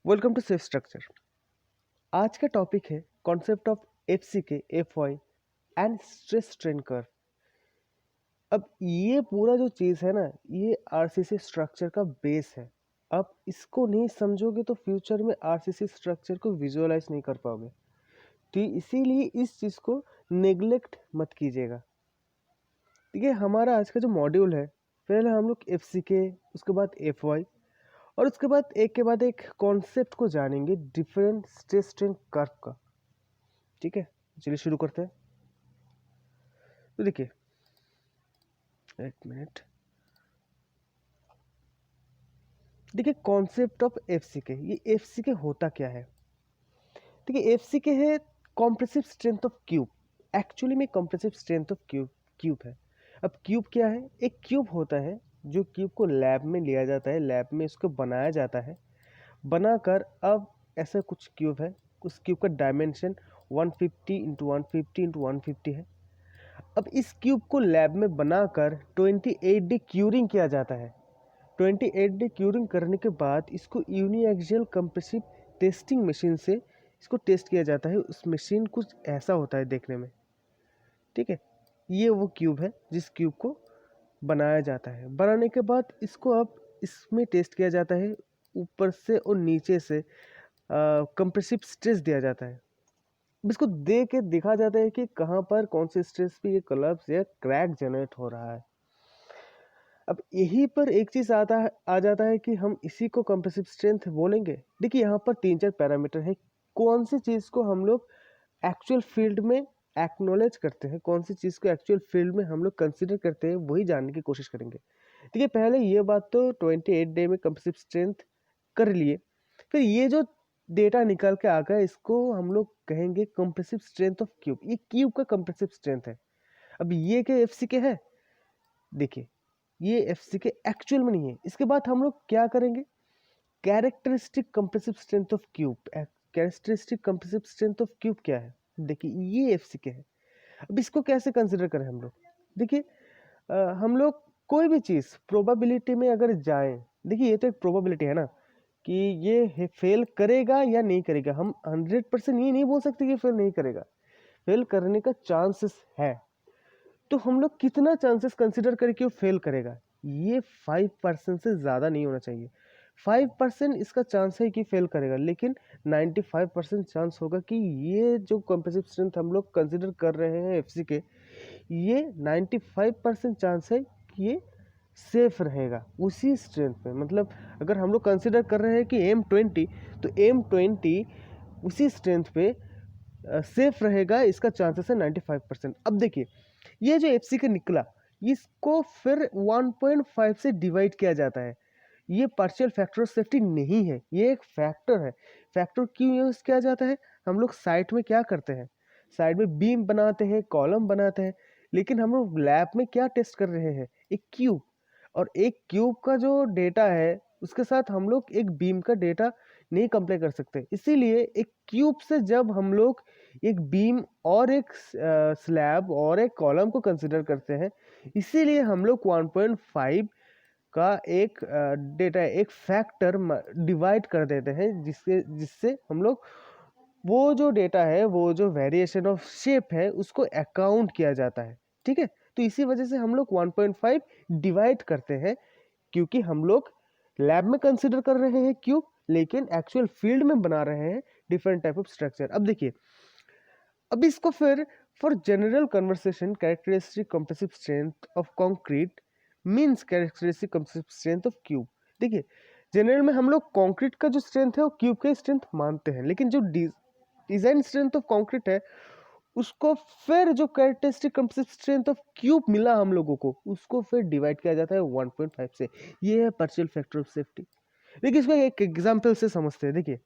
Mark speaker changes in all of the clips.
Speaker 1: Welcome to safe structure. आज का topic है concept of FCK, FY and stress strain curve. अब ये पूरा जो चीज़ है ना, ये आरसीसी स्ट्रक्चर का बेस है। अब इसको नहीं समझोगे तो फ्यूचर में आरसीसी स्ट्रक्चर को विजुअलाइज नहीं कर पाओगे। तो इसीलिए इस चीज़ को नेग्लेक्ट मत कीजिएगा। ठीक है, हमारा आज का जो मॉड्यूल है, पहले हम लोग एफसीके, उसके बाद एफवाई और उसके बाद एक के बाद एक कॉन्सेप्ट को जानेंगे डिफरेंट स्ट्रेस स्ट्रेन कर्व का। ठीक है, चलिए शुरू करते हैं। तो देखिए, एक मिनट। देखिए, कॉन्सेप्ट ऑफ एफसीके, ये एफसीके होता क्या है। देखिए, एफसीके है compressive strength of cube. Actually में कॉम्प्रेसिव स्ट्रेंथ ऑफ क्यूब है। अब क्यूब क्या है? एक क्यूब होता है जो क्यूब को लैब में लिया जाता है, लैब में इसको बनाया जाता है। बनाकर अब ऐसा कुछ क्यूब है, उस क्यूब का डायमेंशन 150 इंटू 150 इंटू 150 है। अब इस क्यूब को लैब में बनाकर 28 डे क्यूरिंग किया जाता है। 28 डे क्यूरिंग करने के बाद इसको यूनिएक्सियल कंप्रेसिव टेस्टिंग मशीन से इसको टेस्ट किया जाता है। उस मशीन कुछ ऐसा होता है देखने में। ठीक है, ये वो क्यूब है जिस क्यूब को बनाया जाता है। बनाने के बाद इसको अब इसमें टेस्ट किया जाता है, ऊपर से और नीचे से कंप्रेसिव स्ट्रेस दिया जाता है। इसको दे के देखा जाता है कि कहाँ पर कौन से स्ट्रेस पे ये कोलैप्स या क्रैक जनरेट हो रहा है। अब यहीं पर एक चीज़ आ जाता है कि हम इसी को कंप्रेसिव स्ट्रेंथ बोलेंगे। देखिए, यहाँ पर 3-4 पैरामीटर है। कौन सी चीज़ को हम लोग एक्चुअल फील्ड में एक्नॉलेज करते हैं, कौन सी चीज़ को एक्चुअल फील्ड में हम लोग कंसिडर करते हैं, वही जानने की कोशिश करेंगे। देखिए, पहले ये बात तो 28 डे में कंप्रेसिव स्ट्रेंथ कर लिए। फिर ये जो डेटा निकल के आ गया, इसको हम लोग कहेंगे कंप्रेसिव स्ट्रेंथ ऑफ क्यूब। ये क्यूब का कंप्रेसिव स्ट्रेंथ है। अब ये क्या एफसीके है? देखिए, ये एफसीके एक्चुअल में नहीं है। इसके बाद हम लोग क्या करेंगे? Characteristic compressive strength of cube. Characteristic compressive strength of cube क्या है? देखिए, ये एफसीके है। अब इसको कैसे कंसिडर करें हम लोग? देखिए, हम लोग कोई भी चीज़ प्रोबेबिलिटी में अगर जाएं, देखिए ये तो एक प्रोबेबिलिटी है ना कि ये फेल करेगा या नहीं करेगा। हम 100% ये नहीं बोल सकते कि फेल नहीं करेगा। फेल करने का चांसेस है, तो हम लोग कितना चांसेस कंसिडर करें कि वो फेल करेगा? ये 5% से ज़्यादा नहीं होना चाहिए। 5% इसका चांस है कि फेल करेगा, लेकिन 95% चांस होगा कि ये जो कंप्रेसिव स्ट्रेंथ हम लोग कंसिडर कर रहे हैं एफसी के, ये 95% चांस है कि ये सेफ रहेगा उसी स्ट्रेंथ पे। मतलब अगर हम लोग कंसिडर कर रहे हैं कि M20, तो M20 उसी स्ट्रेंथ पे सेफ रहेगा, इसका चांसेस है 95%। अब देखिए, ये जो एफसी का निकला, इसको फिर 1.5 से डिवाइड किया जाता है। ये पार्शियल फैक्टर ऑफ सेफ्टी नहीं है, ये एक फैक्टर है। फैक्टर क्यों यूज किया जाता है? हम लोग साइट में क्या करते हैं? साइड में बीम बनाते हैं, कॉलम बनाते हैं, लेकिन हम लोग लैब में क्या टेस्ट कर रहे हैं? एक क्यूब। और एक क्यूब का जो डेटा है, उसके साथ हम लोग एक बीम का डेटा नहीं कंपेयर कर सकते। इसीलिए एक क्यूब से जब हम लोग एक बीम और एक स्लैब और एक कॉलम को कंसिडर करते हैं, इसीलिए हम लोग 1.5 का एक डेटा, एक फैक्टर डिवाइड कर देते हैं, जिससे हम लोग वो जो डेटा है, वो जो वेरिएशन ऑफ शेप है, उसको अकाउंट किया जाता है। ठीक है, तो इसी वजह से हम लोग 1.5 डिवाइड करते हैं, क्योंकि हम लोग लैब में कंसिडर कर रहे हैं क्यूब, लेकिन एक्चुअल फील्ड में बना रहे हैं डिफरेंट टाइप ऑफ स्ट्रक्चर। अब देखिए, अब इसको फिर for general conversation, characteristic compressive strength of concrete means characteristic compressive strength of cube. देखिए, जनरल में हम लोग कंक्रीट का जो स्ट्रेंथ है वो क्यूब का स्ट्रेंथ मानते हैं, लेकिन जो डिजाइन स्ट्रेंथ ऑफ कंक्रीट है, उसको फिर जो characteristic compressive strength of cube मिला हम लोगों को, उसको फिर डिवाइड किया जाता है 1.5 से। ये है पार्शियल फैक्टर ऑफ सेफ्टी। देखिए, इसको एक एग्जांपल से समझते हैं। देखिए,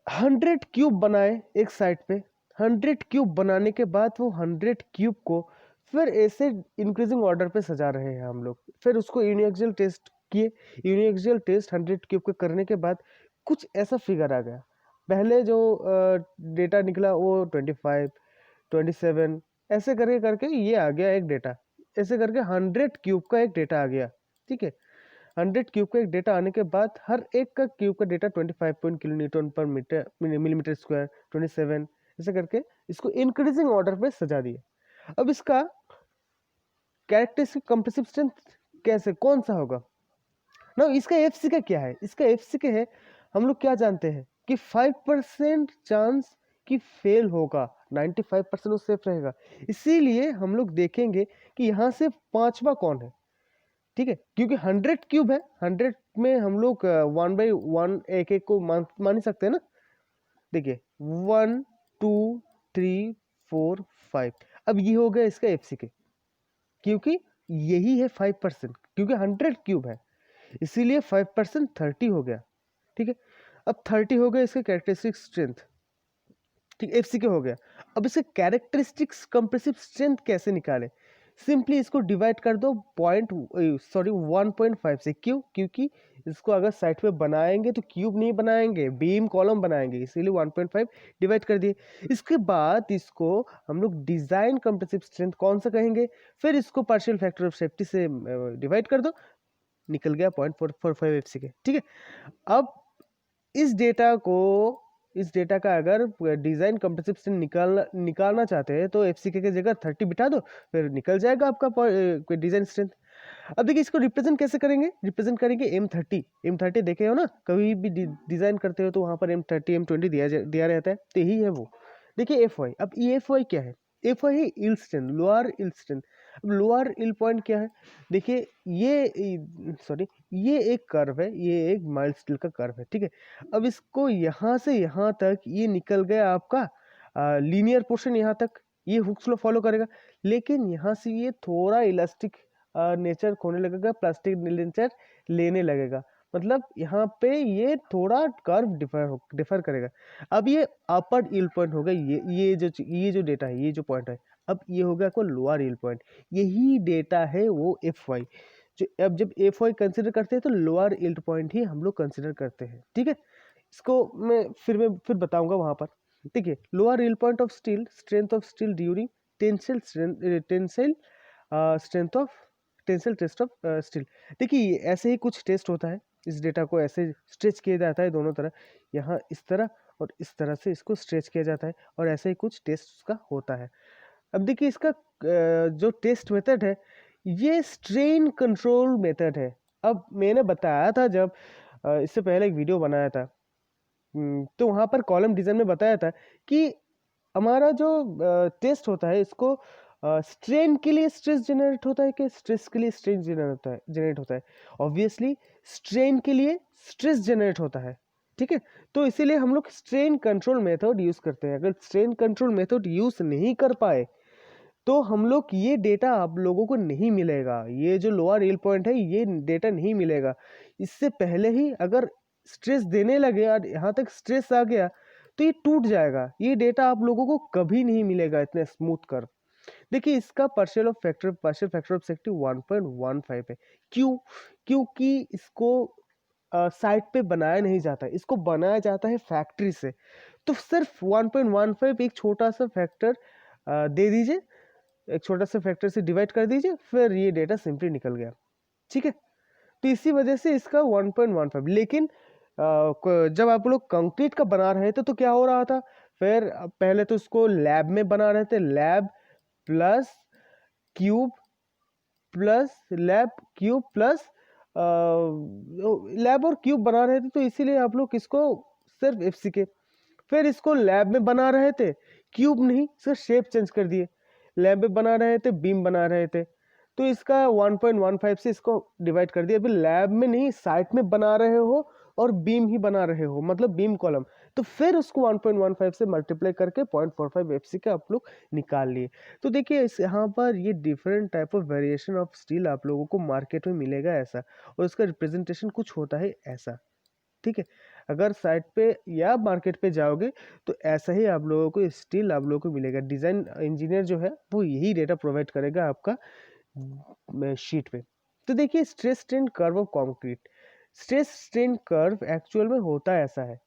Speaker 1: 100 क्यूब बनाए एक साइड पे। 100 क्यूब बनाने के बाद वो 100 क्यूब को फिर ऐसे इंक्रीजिंग ऑर्डर पे सजा रहे हैं हम लोग। फिर उसको यूनिएक्सियल टेस्ट किए। यूनिएक्सियल टेस्ट 100 क्यूब के करने के बाद कुछ ऐसा फिगर आ गया। पहले जो डेटा निकला वो 25, 27 ऐसे करके करके ये आ गया एक डेटा। ऐसे करके 100 क्यूब का एक डेटा आ गया। ठीक है, 100 क्यूब का एक डेटा आने के बाद हर एक का क्यूब का डेटा 25 किलो न्यूटन पर मीटर मिलीमीटर स्क्वायर 27 ऐसे करके इसको इंक्रीजिंग ऑर्डर पे सजा दिया। अब इसका कैरेक्टरिस्टिक कंप्रेसिव स्ट्रेंथ कैसे कौन सा होगा ना, इसका एफसी का क्या है, इसका एफसी का है, हम लोग क्या जानते हैं कि 5% चांस कि फेल होगा, 95% वो सेफ रहेगा। इसीलिए हम लोग देखेंगे कि यहाँ से पांचवा कौन है, ठीक है, क्योंकि 100 क्यूब है, 100 में हम लोग 1/1 एक एक को मान ही सकते हैं ना। देखिए 1 2 3 4 5, अब ये हो गया इसका एफसी के, क्योंकि यही है 5%, क्योंकि 100 क्यूब है इसीलिए 5% 30 हो गया, ठीक है। अब 30 हो गया इसका कैरेक्टरिस्टिक स्ट्रेंथ, ठीक, एफसी के हो गया। अब इसके कैरेक्टरिस्टिक्स कंप्रेसिव स्ट्रेंथ कैसे निकाले, सिंपली इसको डिवाइड कर दो 1.5 से। क्यों, क्योंकि इसको अगर साइड पे बनाएंगे तो क्यूब नहीं बनाएंगे, बीम कॉलम बनाएंगे, इसीलिए 1.5 डिवाइड कर दिए। इसके बाद इसको हम लोग डिजाइन कंप्रेसिव स्ट्रेंथ कौन सा कहेंगे, फिर इसको पार्शियल फैक्टर ऑफ सेफ्टी से डिवाइड कर दो, निकल गया 0.445 एफसी के, ठीक है। अब इस डेटा का अगर डिजाइन कंप्रेसिव स्ट्रेंथ निकालना चाहते हैं तो एफसीके की जगह 30 बिठा दो, फिर निकल जाएगा आपका डिजाइन स्ट्रेंथ। अब देखिए इसको रिप्रेजेंट कैसे करेंगे, रिप्रेजेंट करेंगे M30 देखे हो ना, कभी भी डिजाइन करते हो तो वहां पर M30 M20 दिया रहता है, तो यही है वो। देखिए एफ वाई, अब ये एफ वाई क्या है, एफ वाई है इल स्ट्रेंथ, लोअर इल स्ट्रेंथ। अब लोअर इल पॉइंट क्या है, देखिए ये एक कर्व है, ये एक माइल्ड स्टील का कर्व है, ठीक है। अब इसको यहाँ से यहाँ तक ये निकल गया आपका लीनियर पोर्शन, यहाँ तक ये हुक्स लॉ फॉलो करेगा, लेकिन यहाँ से ये थोड़ा इलास्टिक नेचर खोने लगेगा, प्लास्टिक नेचर लेने लगेगा, मतलब यहाँ पे ये थोड़ा कर्व डिफर करेगा। अब ये अपर यील्ड पॉइंट होगा, ये जो डेटा है, ये जो पॉइंट है, अब ये होगा को लोअर यील्ड पॉइंट, यही डेटा है वो एफ वाई। जो अब जब एफ वाई कंसिडर करते हैं तो लोअर यील्ड पॉइंट ही हम लोग कंसिडर करते हैं, ठीक है। इसको मैं फिर बताऊंगा वहां पर। देखिए lower yield point of steel, strength of steel during tensile strength of tensile test of steel. देखिए ऐसे ही कुछ टेस्ट होता है, इस डेटा को ऐसे स्ट्रेच किया जाता है दोनों तरह, यहाँ इस तरह और इस तरह से इसको स्ट्रेच किया जाता है, और ऐसे ही कुछ टेस्ट उसका होता है। अब देखिए इसका जो टेस्ट मेथड है ये स्ट्रेन कंट्रोल मेथड है। अब मैंने बताया था जब इससे पहले एक वीडियो बनाया था, तो वहाँ पर कॉलम डिजाइन में बताया था कि हमारा जो टेस्ट होता है इसको स्ट्रेन के लिए स्ट्रेस जनरेट होता है कि स्ट्रेस के लिए स्ट्रेन जनरेट होता है। ऑब्वियसली स्ट्रेन के लिए स्ट्रेस जनरेट होता है, ठीक है। तो इसीलिए हम लोग स्ट्रेन कंट्रोल मेथड यूज करते हैं। अगर स्ट्रेन कंट्रोल मेथड यूज नहीं कर पाए तो हम लोग ये डेटा आप लोगों को नहीं मिलेगा, ये जो लोअर यील्ड पॉइंट है ये डेटा नहीं मिलेगा। इससे पहले ही अगर स्ट्रेस देने लगे और यहाँ तक स्ट्रेस आ गया तो ये टूट जाएगा, ये डेटा आप लोगों को कभी नहीं मिलेगा इतने स्मूथ कर। देखिए इसका पार्शियल फैक्टर ऑफ सेफ्टी 1.15 है। क्यों, क्योंकि इसको साइट पे बनाया नहीं जाता, इसको बनाया जाता है फैक्ट्री से। तो सिर्फ 1.15 एक छोटा सा फैक्टर दे दीजिए, एक छोटा सा फैक्टर से डिवाइड कर दीजिए, फिर ये डेटा सिंपली निकल गया, ठीक है। तो इसी वजह से इसका 1.15। लेकिन जब आप लोग कंक्रीट का बना रहे थे तो क्या हो रहा था, फिर पहले तो इसको लैब में बना रहे थे, लैब प्लस लैब और क्यूब बना रहे थे, तो इसीलिए आप लोग इसको सिर्फ एफसी के, फिर इसको लैब में बना रहे थे, क्यूब नहीं सिर्फ शेप चेंज कर दिए, लैब में बना रहे थे बीम बना रहे थे, तो इसका 1.15 से इसको डिवाइड कर दिया। अभी लैब में नहीं साइट में बना रहे हो और बीम ही बना रहे हो, मतलब बीम कॉलम, तो फिर उसको 1.15 से मल्टीप्लाई करके 0.45 एफसी का आप लोग निकाल लिए। तो देखिए इस यहाँ पर ये different type of variation of steel आप लोगों को मार्केट में मिलेगा ऐसा, और इसका रिप्रेजेंटेशन कुछ होता है ऐसा, ठीक है। अगर साइट पे या मार्केट पे जाओगे तो ऐसा ही आप लोगों को स्टील आप लोगों को मिलेगा। डिजाइन इंजीनियर जो है वो यही डेटा प्रोवाइड करेगा आपका शीट पे। तो देखिए stress strain curve of concrete, stress strain curve actual में होता ऐसा है।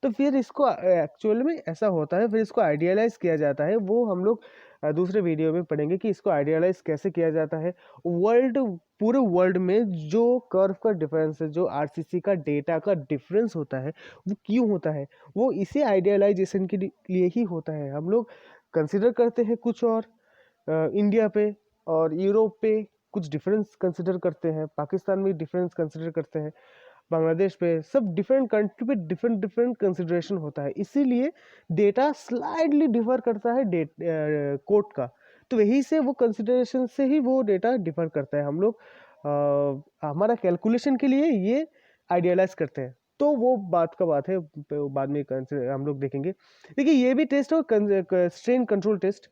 Speaker 1: तो फिर इसको एक्चुअल में ऐसा होता है, फिर इसको आइडियलाइज किया जाता है, वो हम लोग दूसरे वीडियो में पढ़ेंगे कि इसको आइडियलाइज कैसे किया जाता है। पूरे वर्ल्ड में जो कर्व का डिफरेंस है, जो आरसीसी का डेटा का डिफरेंस होता है, वो क्यों होता है, वो इसी आइडियलाइजेशन के लिए ही होता है। हम लोग कंसिडर करते हैं कुछ और इंडिया पे और यूरोप पे कुछ डिफरेंस कंसिडर करते हैं, पाकिस्तान में डिफरेंस कंसिडर करते हैं, बांग्लादेश पे, सब डिफरेंट कंट्री पे डिफरेंट डिफरेंट कंसिडरेशन होता है, इसीलिए डेटा स्लाइडली डिफर करता है कोड का। तो वही से वो कंसिडरेशन से ही वो डेटा डिफर करता है। हम लोग हमारा कैलकुलेशन के लिए ये आइडियलाइज करते हैं, तो वो बात का बात है, बाद में हम लोग देखेंगे। देखिए ये भी टेस्ट हो, स्ट्रेन कंट्रोल टेस्ट।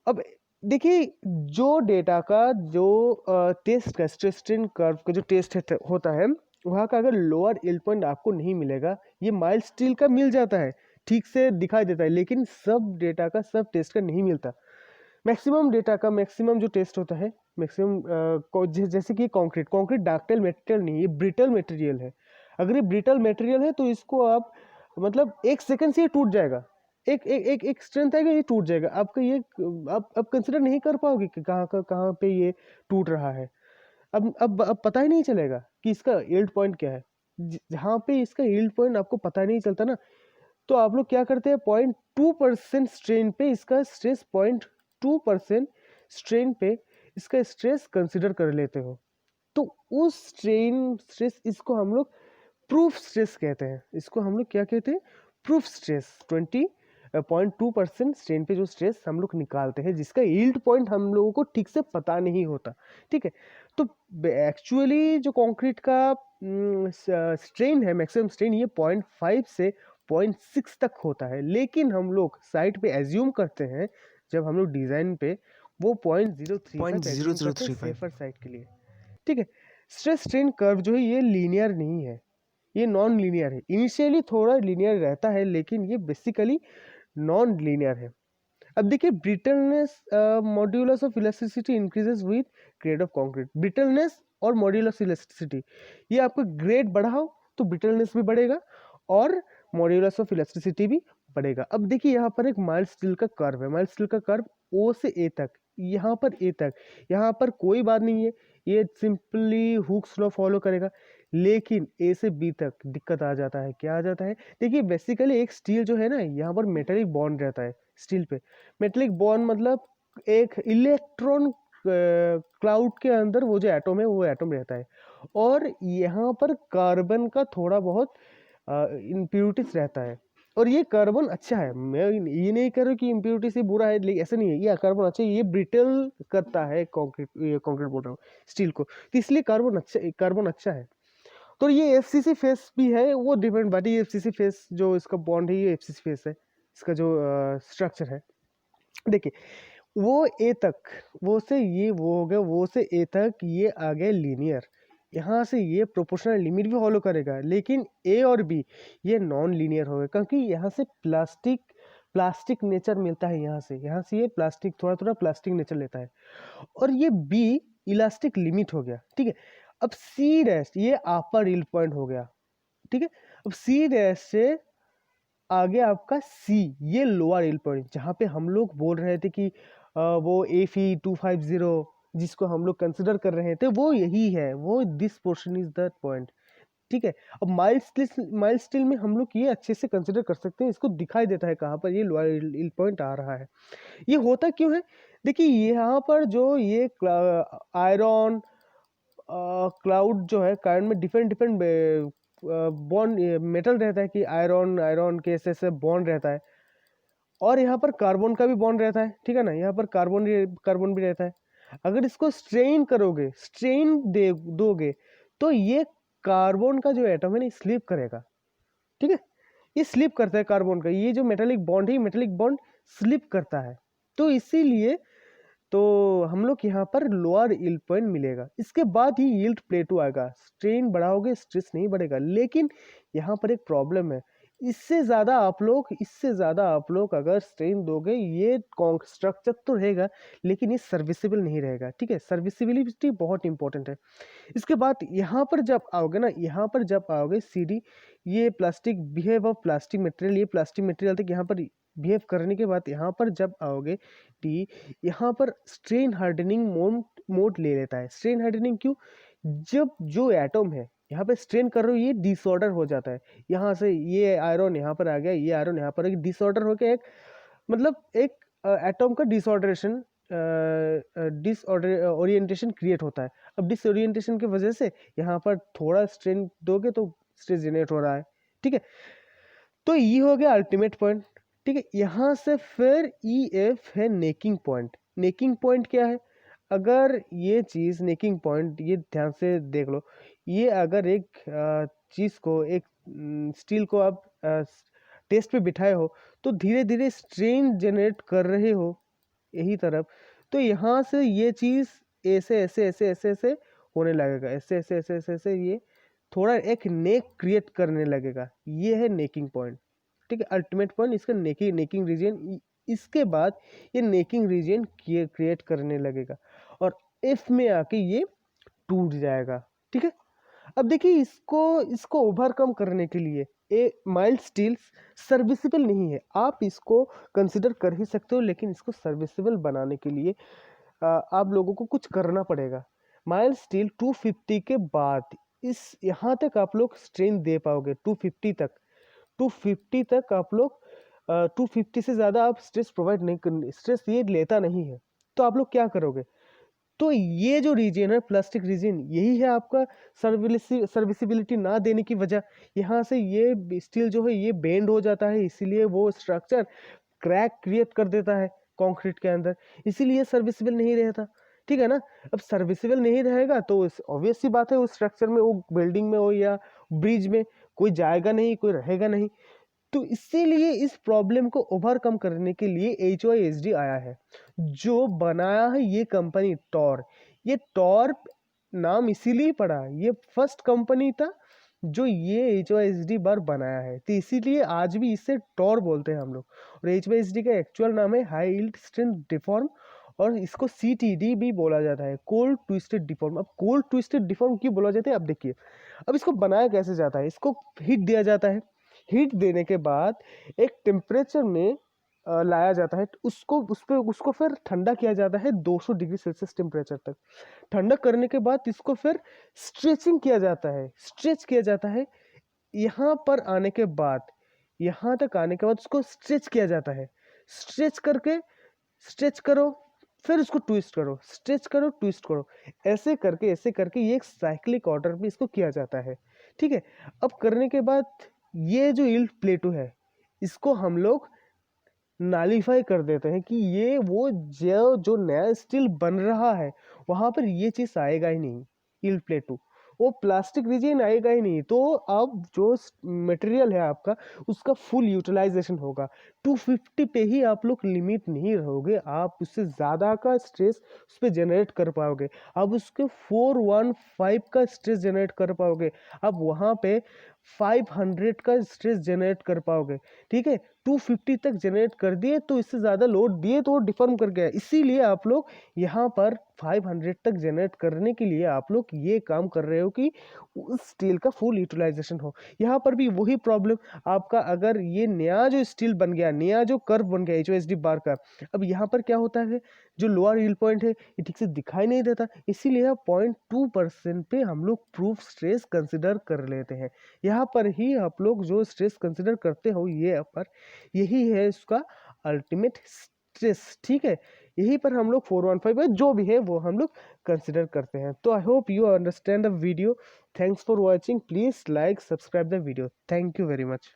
Speaker 1: अब देखिए जो डेटा का जो टेस्ट का स्ट्रेस स्ट्रेन कर्व का जो टेस्ट होता है, वहाँ का अगर लोअर यील्ड पॉइंट आपको नहीं मिलेगा, ये माइल्ड स्टील का मिल जाता है, ठीक से दिखाई देता है, लेकिन सब डेटा का सब टेस्ट का नहीं मिलता। मैक्सिमम डेटा का मैक्सिमम जो टेस्ट होता है, मैक्सिमम जैसे कि कंक्रीट डक्टाइल मटेरियल नहीं, ये ब्रिटल मटेरियल है। अगर ये ब्रिटल मटेरियल है तो इसको आप मतलब 1 सेकंड से ये टूट जाएगा, एक स्ट्रेंथ आएगा, ये टूट जाएगा आपका। ये आप कंसिडर नहीं कर पाओगे कि कहाँ पे ये टूट रहा है। अब पता ही नहीं चलेगा कि इसका यील्ड पॉइंट क्या है। जहाँ पे इसका यील्ड पॉइंट आपको पता नहीं चलता ना, तो आप लोग क्या करते हैं, 0.2% स्ट्रेन पे इसका स्ट्रेस, 0.2% स्ट्रेन पे इसका स्ट्रेस कंसिडर कर लेते हो। तो उस स्ट्रेस इसको हम लोग प्रूफ स्ट्रेस कहते हैं। इसको हम लोग क्या कहते हैं, प्रूफ स्ट्रेस। 20.2% स्ट्रेन पे जो स्ट्रेस हम लोग निकालते हैं, जिसका यील्ड पॉइंट हम लोगों को ठीक से पता नहीं होता, ठीक है। तो एक्चुअली जो कंक्रीट का स्ट्रेन है, मैक्सिमम स्ट्रेन, ये 0.5 से 0.6 तक होता है, लेकिन हम लोग साइट पे एज्यूम करते हैं, जब हम लोग डिजाइन पे, वो 0.03 सेफर साइड के लिए, ठीक है। स्ट्रेस स्ट्रेन कर्व जो है ये लीनियर नहीं है, ये नॉन लीनियर है। इनिशियली थोड़ा लीनियर रहता है, लेकिन ये बेसिकली नॉन लीनियर है। अब देखिए brittleness, modulus of elasticity increases with grade of concrete. Brittleness और मॉड्यूलस इलास्टिसिटी, ये आपका ग्रेड बढ़ाओ तो ब्रिटलनेस भी बढ़ेगा और मॉड्यूलस ऑफ इलास्टिसिटी भी बढ़ेगा। अब देखिए यहाँ पर एक माइल्ड स्टील का कर्व है, माइल्ड स्टील का कर्व ओ से ए तक, यहाँ पर ए तक, यहाँ पर कोई बात नहीं है, ये सिंपली हुक्स लॉ फॉलो करेगा। लेकिन ए से बी तक दिक्कत आ जाता है। क्या आ जाता है, देखिए बेसिकली एक स्टील जो है ना, यहाँ पर मेटेलिक बॉन्ड रहता है स्टील पे। मेटेलिक बॉन्ड मतलब एक इलेक्ट्रॉन क्लाउड के अंदर वो जो एटम है, वो एटम रहता है, और यहाँ पर कार्बन का थोड़ा बहुत इम्प्यूरिटीज रहता है। और ये कार्बन अच्छा है, मैं ये नहीं कह रहा हूँ कि इम्प्यूरिटी से बुरा है, लेकिन ऐसा नहीं है, ये कार्बन अच्छा है, ये ब्रिटल करता है कंक्रीट बोल रहा हूँ, स्टील को, तो इसलिए कार्बन अच्छा है। तो ये एफसीसी फेस भी है, वो डिफरेंट बात है। एफसीसी फेस जो इसका बॉन्ड है, ये एफसीसी फेस है, इसका जो स्ट्रक्चर है। देखिए वो ए तक, वो से ये वो हो गया, वो से ए तक ये आ गया लीनियर, यहाँ से ये प्रोपोर्शनल लिमिट भी फॉलो करेगा, लेकिन ए और बी ये नॉन लीनियर हो गए, क्योंकि यहाँ से प्लास्टिक नेचर मिलता है, यहाँ से ये प्लास्टिक थोड़ा प्लास्टिक नेचर लेता है, और ये बी इलास्टिक लिमिट हो गया, ठीक है। अब सी डैश ये अपर यील्ड पॉइंट हो गया, ठीक है। अब सी डैश से आगे आपका सी, ये लोअर यील्ड पॉइंट, जहाँ पे हम लोग बोल रहे थे कि वो एफी 250 जिसको हम लोग कंसिडर कर रहे थे, वो यही है, वो this portion is the point, ठीक है। अब माइल्ड स्टील में हम लोग ये अच्छे से कंसिडर कर सकते हैं, इसको दिखाई देता है कहाँ पर ये लोअर यील्ड पॉइंट आ रहा है। ये होता क्यों है, देखिए यहाँ पर जो ये आयरन क्लाउड जो है, क्लाउड में डिफरेंट बॉन्ड मेटल रहता है, कि आयरन के ऐसे बॉन्ड रहता है, और यहाँ पर कार्बन का भी बॉन्ड रहता है, ठीक है ना, यहाँ पर कार्बन भी रहता है। अगर इसको स्ट्रेन दोगे तो ये कार्बन का जो एटम है ना, स्लिप करेगा, ठीक है। ये स्लिप करता है कार्बन का, ये जो मेटालिक बॉन्ड है, मेटालिक बॉन्ड स्लिप करता है, तो इसीलिए तो हम लोग यहाँ पर लोअर यील्ड पॉइंट मिलेगा। इसके बाद ही यील्ड प्लेटो आएगा, स्ट्रेन बढ़ाओगे स्ट्रेस नहीं बढ़ेगा। लेकिन यहाँ पर एक प्रॉब्लम है, इससे ज़्यादा आप लोग अगर स्ट्रेन दोगे, ये स्ट्रक्चर तो रहेगा लेकिन ये सर्विसेबल नहीं रहेगा। ठीक है, सर्विसिबिलिटी बहुत इंपॉर्टेंट है। इसके बाद यहाँ पर जब आओगे ना, यहाँ पर जब आओगे सीडी, ये plastic behave of plastic material, ये प्लास्टिक मटेरियल तक यहाँ पर बिहेव करने के बाद यहाँ पर जब आओगे टी, यहाँ पर स्ट्रेन हार्डनिंग मोड ले लेता है। स्ट्रेन हार्डनिंग क्यों? जब जो एटम है यहाँ पे स्ट्रेन कर रहे हो, ये डिसऑर्डर हो जाता है। यहाँ से ये आयरन यहाँ पर आ गया, ये आयरन यहाँ पर डिसऑर्डर होकर एक मतलब एक एटम का डिसऑर्डर ओरिएंटेशन क्रिएट होता है। अब डिसओरिएंटेशन की वजह से यहाँ पर थोड़ा स्ट्रेन दोगे तो स्ट्रेस जनरेट हो रहा है। ठीक है, तो ये हो गया अल्टीमेट पॉइंट। ठीक है, यहाँ से फिर ई एफ है नेकिंग पॉइंट। नेकिंग पॉइंट क्या है? अगर ये चीज़ नेकिंग पॉइंट, ये ध्यान से देख लो, ये अगर एक चीज़ को, एक स्टील को आप टेस्ट पे बिठाए हो तो धीरे धीरे स्ट्रेन जनरेट कर रहे हो यही तरफ, तो यहाँ से ये चीज़ ऐसे ऐसे ऐसे ऐसे ऐसे होने लगेगा, ऐसे ऐसे ऐसे ऐसे ऐसे ये थोड़ा एक नेक क्रिएट करने लगेगा। ये है नेकिंग पॉइंट। ठीक है, अल्टीमेट पॉइंट इसका नेकिंग रीजन। इसके बाद ये नेकिंग रीजन क्रिएट करने लगेगा और एफ में आके ये टूट जाएगा। ठीक है, अब देखिए इसको ओवरकम करने के लिए ए माइल्ड स्टील सर्विसेबल नहीं है। आप इसको कंसिडर कर ही सकते हो, लेकिन इसको सर्विसेबल बनाने के लिए आप लोगों को कुछ करना पड़ेगा। माइल्ड स्टील 250 के बाद इस यहाँ तक आप लोग स्ट्रेन दे पाओगे, 250 तक। 250 तक आप लोग 250 से ज़्यादा आप स्ट्रेस प्रोवाइड नहीं कर, स्ट्रेस ये लेता नहीं है, तो आप लोग क्या करोगे? तो ये जो रीजन है प्लास्टिक रीजन, यही है आपका सर्विसिबिलिटी ना देने की वजह। यहाँ से ये स्टील जो है ये बेंड हो जाता है, इसीलिए वो स्ट्रक्चर क्रैक क्रिएट कर देता है कंक्रीट के अंदर, इसीलिए सर्विसिबल नहीं रहता। ठीक है ना, अब सर्विसिबल नहीं रहेगा तो ऑब्वियस सी बात है उस स्ट्रक्चर में, वो बिल्डिंग में हो या ब्रिज में कोई जाएगा नहीं, कोई रहेगा नहीं। तो इसीलिए इस प्रॉब्लम को ओवरकम करने के लिए HYSD आया है, जो बनाया है ये कंपनी टॉर। ये टॉर नाम इसीलिए पड़ा, ये फर्स्ट कंपनी था जो ये HYSD बार बनाया है, तो इसीलिए आज भी इसे टॉर बोलते हैं हम लोग। और HYSD का एक्चुअल नाम है हाई यील्ड स्ट्रेंथ डिफॉर्म, और इसको CTD भी बोला जाता है, कोल्ड ट्विस्टेड डिफॉर्म। अब कोल्ड ट्विस्टेड डिफॉर्म क्यों बोला जाता है? अब देखिए, अब इसको बनाया कैसे जाता है, इसको हीट दिया जाता है, हीट देने के बाद एक टेम्परेचर में लाया जाता है, उसको फिर ठंडा किया जाता है 200 डिग्री सेल्सियस टेम्परेचर तक। ठंडा करने के बाद इसको फिर स्ट्रेचिंग किया जाता है, स्ट्रेच किया जाता है। यहाँ पर आने के बाद, यहाँ तक आने के बाद उसको स्ट्रेच किया जाता है। स्ट्रेच करके, स्ट्रेच करो, फिर उसको ट्विस्ट करो, स्ट्रेच करो, ट्विस्ट करो, ऐसे करके ये एक साइक्लिक ऑर्डर में इसको किया जाता है। ठीक है, अब करने के बाद ये जो यील्ड प्लेटो है, इसको हम लोग नालीफाई कर देते हैं कि ये वो जो नया स्टील बन रहा है वहां पर ये चीज आएगा ही नहीं, यील्ड प्लेटो, वो प्लास्टिक रीजन आएगा ही नहीं। तो अब जो मटेरियल है आपका, उसका फुल यूटिलाइजेशन होगा। 250 पे ही आप लोग लिमिट नहीं रहोगे, आप उससे ज़्यादा का स्ट्रेस उस पर जनरेट कर पाओगे। अब उसके 415 का स्ट्रेस जनरेट कर पाओगे, अब वहाँ पे 500 का स्ट्रेस जनरेट कर पाओगे। ठीक है, 250 तक जनरेट कर दिए तो इससे ज़्यादा लोड दिए तो वो डिफॉर्म कर गया, इसीलिए आप लोग यहाँ पर 500 तक जनरेट करने के लिए आप लोग ये काम कर रहे हो कि उस स्टील का फुल यूटिलाइजेशन हो। यहाँ पर भी वही प्रॉब्लम आपका, अगर ये नया जो स्टील बन गया, नया जो कर्व बन गया HYSD बार का, अब यहाँ पर क्या होता है, जो लोअर यील्ड पॉइंट है ये ठीक से दिखाई नहीं देता, इसीलिए 0.2% पे हम लोग प्रूफ स्ट्रेस कंसिडर कर लेते हैं। यहाँ पर ही आप लोग जो स्ट्रेस कंसिडर करते हो, ये पर यही है इसका अल्टीमेट स्ट्रेस। ठीक है, यही पर हम लोग 415 जो भी है वो हम लोग कंसिडर करते हैं। तो I hope you understand the video. Thanks for watching, please like subscribe the video. Thank you very much.